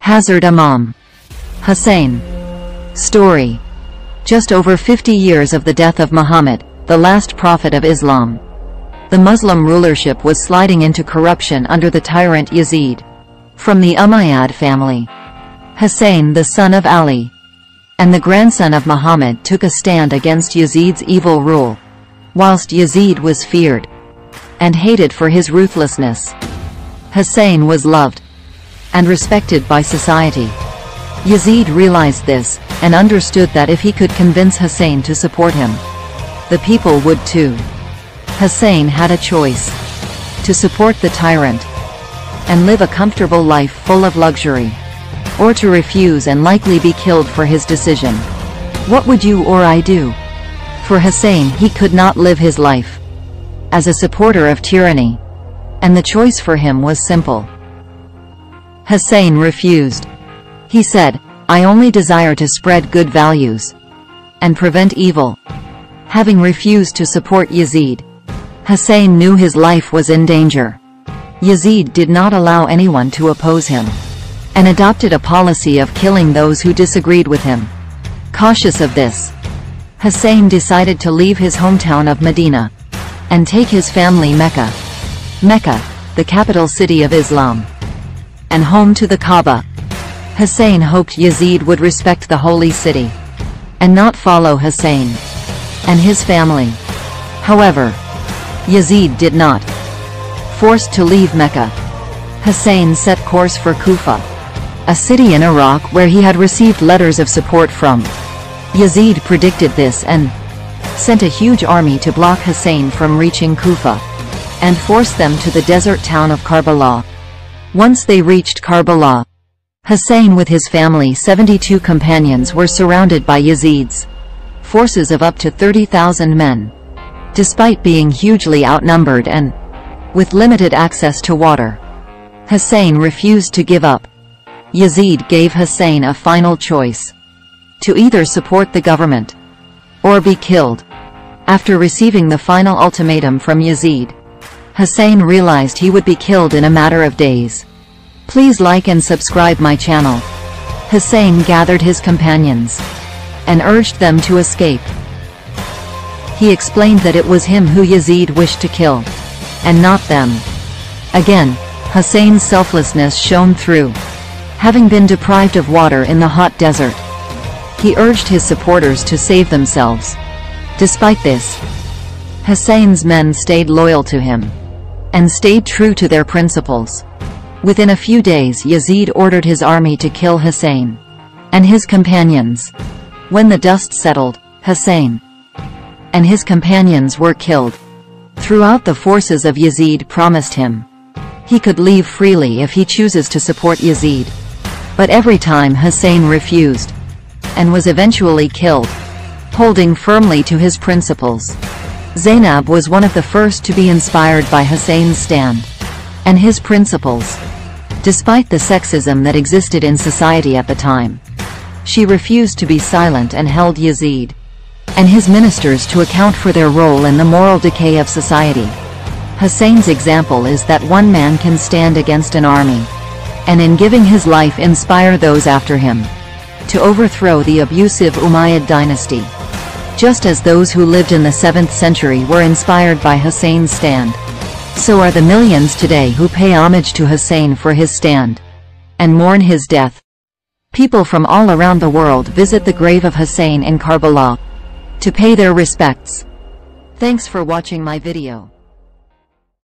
Hazart Imam Hussain. Story. Just over 50 years of the death of Muhammad, the last prophet of Islam. The Muslim rulership was sliding into corruption under the tyrant Yazid. From the Umayyad family, Hussain, the son of Ali, and the grandson of Muhammad, took a stand against Yazid's evil rule. Whilst Yazid was feared and hated for his ruthlessness, Hussain was loved and respected by society. Yazid realized this, and understood that if he could convince Hussain to support him, the people would too. Hussain had a choice: to support the tyrant and live a comfortable life full of luxury, or to refuse and likely be killed for his decision. What would you or I do? For Hussain, he could not live his life as a supporter of tyranny, and the choice for him was simple. Hussain refused. He said, "I only desire to spread good values and prevent evil." Having refused to support Yazid, Hussain knew his life was in danger. Yazid did not allow anyone to oppose him, and adopted a policy of killing those who disagreed with him. Cautious of this, Hussain decided to leave his hometown of Medina and take his family Mecca, the capital city of Islam, and home to the Kaaba. Hussain hoped Yazid would respect the holy city and not follow Hussain and his family. However, Yazid did not. Forced to leave Mecca, Hussain set course for Kufa, a city in Iraq where he had received letters of support from. Yazid predicted this and sent a huge army to block Hussain from reaching Kufa, and forced them to the desert town of Karbala. Once they reached Karbala, Hussain with his family 72 companions were surrounded by Yazid's forces of up to 30,000 men. Despite being hugely outnumbered and with limited access to water, Hussain refused to give up. Yazid gave Hussain a final choice: to either support the government or be killed. After receiving the final ultimatum from Yazid, Hussain realized he would be killed in a matter of days. Please like and subscribe my channel. Hussain gathered his companions and urged them to escape. He explained that it was him who Yazid wished to kill, and not them. Again, Hussain's selflessness shone through. Having been deprived of water in the hot desert, he urged his supporters to save themselves. Despite this, Hussain's men stayed loyal to him and stayed true to their principles. Within a few days, Yazid ordered his army to kill Hussain and his companions. When the dust settled, Hussain and his companions were killed. Throughout, the forces of Yazid promised him he could leave freely if he chooses to support Yazid. But every time Hussain refused, and was eventually killed, holding firmly to his principles. Zainab was one of the first to be inspired by Hussain's stand and his principles. Despite the sexism that existed in society at the time, she refused to be silent and held Yazid and his ministers to account for their role in the moral decay of society. Hussain's example is that one man can stand against an army, and in giving his life inspire those after him to overthrow the abusive Umayyad dynasty. Just as those who lived in the 7th century were inspired by Hussain's stand, so are the millions today who pay homage to Hussain for his stand and mourn his death. People from all around the world visit the grave of Hussain in Karbala to pay their respects. Thanks for watching my video.